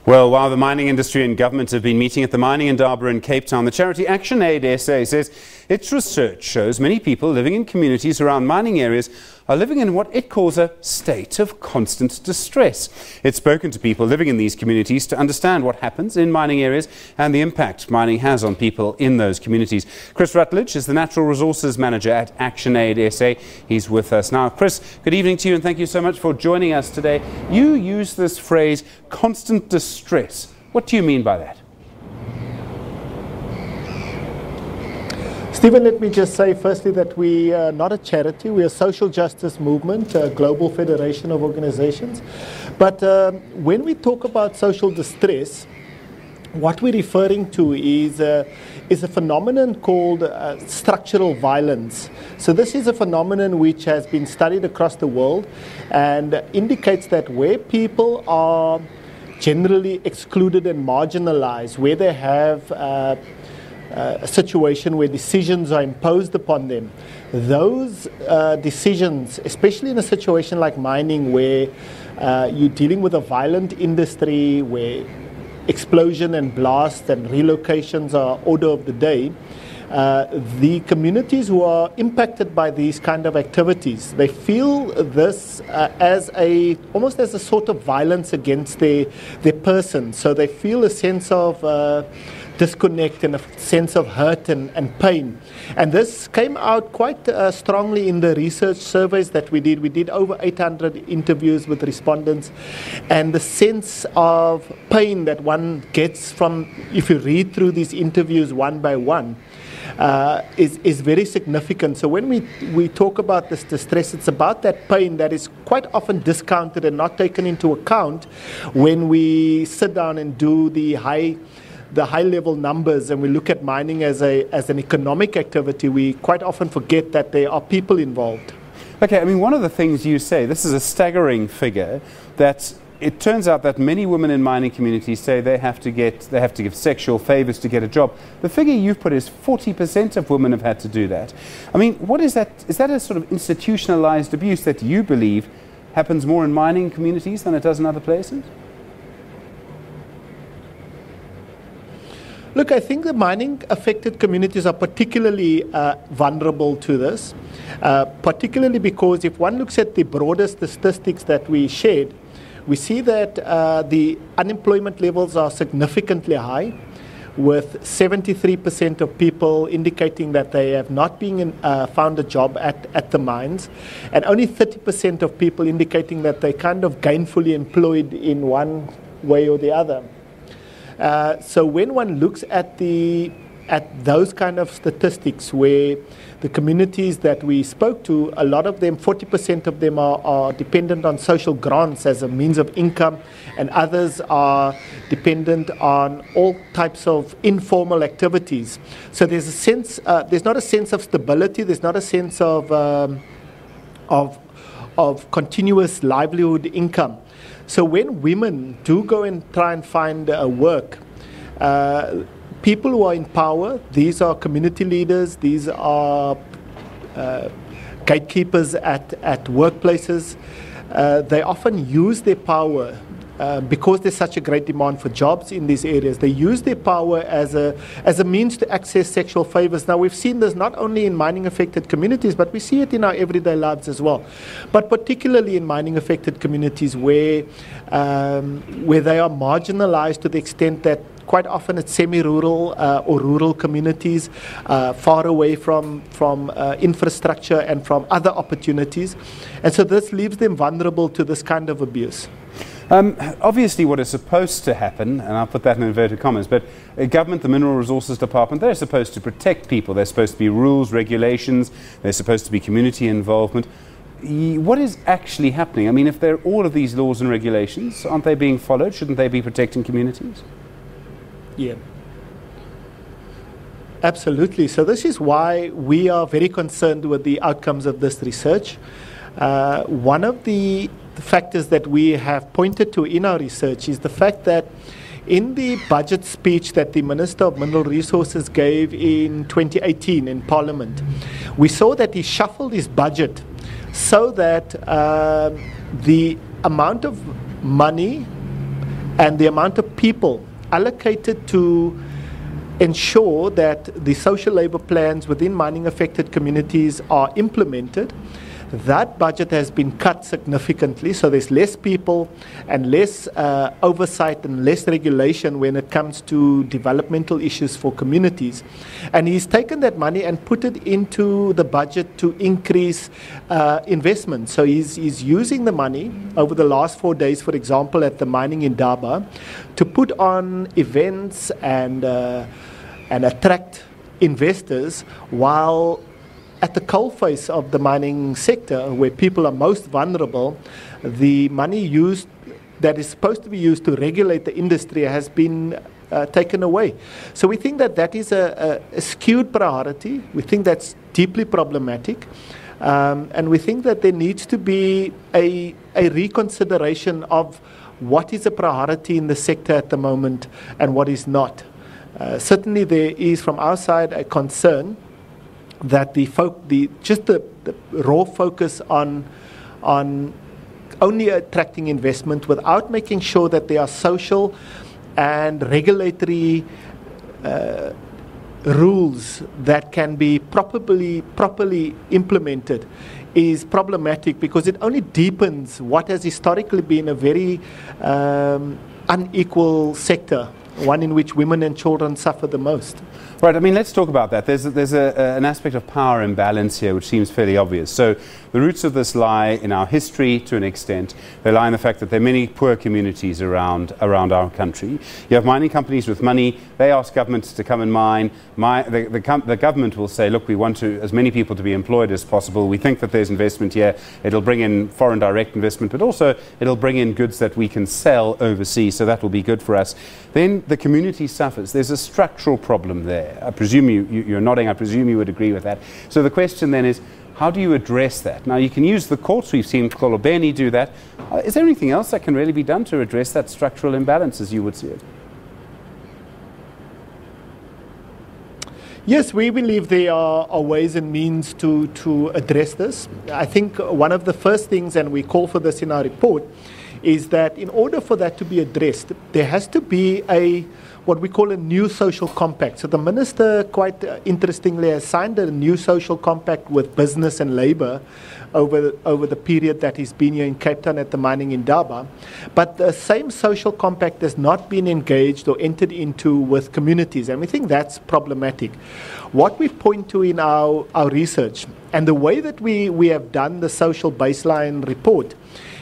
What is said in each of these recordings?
Well, while the mining industry and government have been meeting at the mining Indaba in Cape Town, the charity Action Aid SA says its research shows many people living in communities around mining areas are living in what it calls a state of constant distress. It's spoken to people living in these communities to understand what happens in mining areas and the impact mining has on people in those communities. Chris Rutledge is the Natural Resources Manager at Action Aid SA. He's with us now. Chris, good evening to you and thank you so much for joining us today. You use this phrase, constant distress. What do you mean by that? Stephen, let me just say firstly that we are not a charity, we are a social justice movement, a global federation of organizations. But when we talk about social distress, what we're referring to is a phenomenon called structural violence. So this is a phenomenon which has been studied across the world and indicates that where people are generally excluded and marginalized, where they have a situation where decisions are imposed upon them, those decisions, especially in a situation like mining where you're dealing with a violent industry where explosion and blast and relocations are order of the day, the communities who are impacted by these kind of activities, they feel this as almost as a sort of violence against their person. So they feel a sense of disconnect and a sense of hurt and pain. And this came out quite strongly in the research surveys that we did. We did over 800 interviews with respondents, and the sense of pain that one gets from, if you read through these interviews one by one, is very significant. So when we talk about this distress, it's about that pain that is quite often discounted and not taken into account when we sit down and do the high level numbers and we look at mining as an economic activity. We quite often forget that there are people involved. Okay, I mean, one of the things you say, this is a staggering figure, that it turns out that many women in mining communities say they have to give sexual favors to get a job. The figure you've put is 40% of women have had to do that. I mean, what is that? Is that a sort of institutionalized abuse that you believe happens more in mining communities than it does in other places? Look, I think the mining affected communities are particularly vulnerable to this, particularly because if one looks at the broader statistics that we shared, we see that the unemployment levels are significantly high, with 73% of people indicating that they have not found a job at the mines, and only 30% of people indicating that they kind of gainfully employed in one way or the other. So when one looks at those kind of statistics, where the communities that we spoke to, a lot of them, 40% of them are dependent on social grants as a means of income, and others are dependent on all types of informal activities. So there's a sense, there's not a sense of stability, there's not a sense of continuous livelihood income. So when women do go and try and find work, people who are in power, these are community leaders, these are gatekeepers at workplaces, they often use their power because there's such a great demand for jobs in these areas. They use their power as a means to access sexual favors. Now, we've seen this not only in mining-affected communities, but we see it in our everyday lives as well. But particularly in mining-affected communities where they are marginalized to the extent that quite often it's semi-rural or rural communities, far away from infrastructure and from other opportunities. And so this leaves them vulnerable to this kind of abuse. Obviously what is supposed to happen, and I'll put that in inverted commas, but government, the Mineral Resources Department, they're supposed to protect people. There's supposed to be rules, regulations, there's supposed to be community involvement. What is actually happening? I mean, if there are all of these laws and regulations, aren't they being followed? Shouldn't they be protecting communities? Yeah. Absolutely. So this is why we are very concerned with the outcomes of this research. One of the factors that we have pointed to in our research is the fact that in the budget speech that the Minister of Mineral Resources gave in 2018 in Parliament, we saw that he shuffled his budget so that the amount of money and the amount of people allocated to ensure that the social labor plans within mining affected communities are implemented, that budget has been cut significantly. So there's less people and less oversight and less regulation when it comes to developmental issues for communities. And he's taken that money and put it into the budget to increase investment. So he's using the money over the last 4 days, for example, at the mining Indaba, to put on events and attract investors, while at the coalface of the mining sector, where people are most vulnerable, the money used that is supposed to be used to regulate the industry has been taken away. So we think that that is a skewed priority. We think that's deeply problematic. And we think that there needs to be a reconsideration of what is a priority in the sector at the moment and what is not. Certainly there is, from our side, a concern that the raw focus on only attracting investment without making sure that there are social and regulatory rules that can be properly implemented is problematic, because it only deepens what has historically been a very unequal sector, one in which women and children suffer the most. Right, I mean, let's talk about that. There's an aspect of power imbalance here which seems fairly obvious. So the roots of this lie in our history to an extent. They lie in the fact that there are many poor communities around our country. You have mining companies with money. They ask governments to come and mine. The government will say, look, we want as many people to be employed as possible. We think that there's investment here. It'll bring in foreign direct investment, but also it'll bring in goods that we can sell overseas, so that will be good for us. Then the community suffers. There's a structural problem there. I presume you're nodding. I presume you would agree with that. So the question then is, how do you address that? Now, you can use the courts. We've seen Kolobeni do that. Is there anything else that can really be done to address that structural imbalance, as you would see it? Yes, we believe there are ways and means to address this. I think one of the first things, and we call for this in our report, is that in order for that to be addressed, there has to be what we call a new social compact. So the minister, quite interestingly, has signed a new social compact with business and labour over the period that he's been here in Cape Town at the mining Indaba. But the same social compact has not been engaged or entered into with communities, and we think that's problematic. What we point to in our research, and the way that we have done the social baseline report,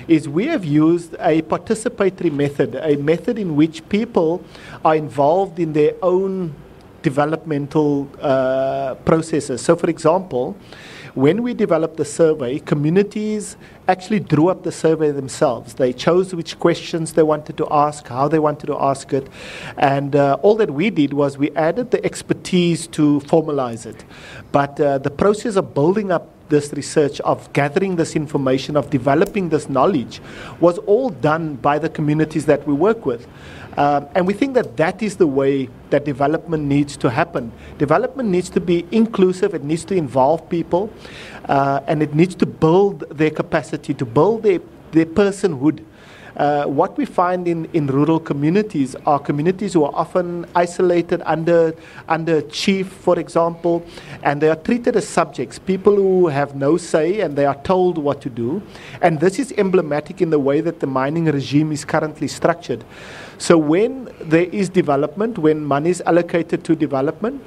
is we have used a participatory method, a method in which people are involved in their own developmental processes. So, for example, when we developed the survey, communities actually drew up the survey themselves. They chose which questions they wanted to ask, how they wanted to ask it, and all that we did was we added the expertise to formalize it. But the process of building up this research, of gathering this information, of developing this knowledge, was all done by the communities that we work with. And we think that that is the way that development needs to happen. Development needs to be inclusive, it needs to involve people, and it needs to build their capacity, to build their personhood. What we find in rural communities are communities who are often isolated under a chief, for example, and they are treated as subjects, people who have no say, and they are told what to do. And this is emblematic in the way that the mining regime is currently structured. So when there is development, when money is allocated to development,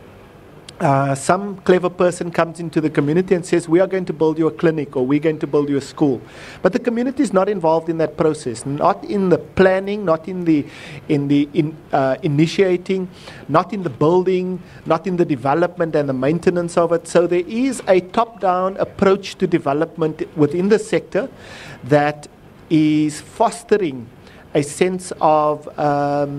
some clever person comes into the community and says, we are going to build you a clinic, or we're going to build you a school. But the community is not involved in that process, not in the planning, not in the initiating, not in the building, not in the development and the maintenance of it. So there is a top-down approach to development within the sector that is fostering a sense of that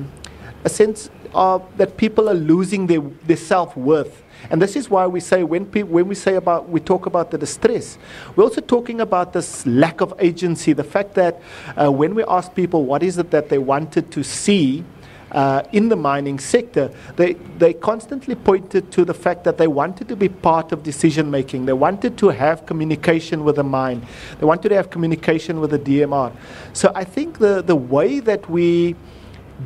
people are losing their self-worth. And this is why we say when we talk about the distress, we're also talking about this lack of agency, the fact that when we ask people what is it that they wanted to see in the mining sector, they constantly pointed to the fact that they wanted to be part of decision making. They wanted to have communication with the mine. They wanted to have communication with the DMR. So I think the way that we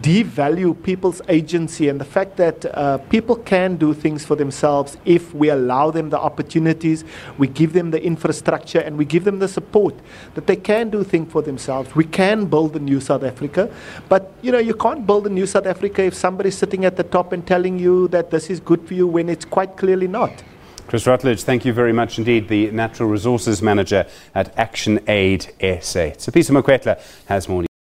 devalue people's agency and the fact that people can do things for themselves if we allow them the opportunities, we give them the infrastructure, and we give them the support that they can do things for themselves. We can build a new South Africa, but you can't build a new South Africa if somebody's sitting at the top and telling you that this is good for you when it's quite clearly not. Chris Rutledge, thank you very much indeed, the Natural Resources Manager at Action Aid SA. So Peter Mokwetla has more.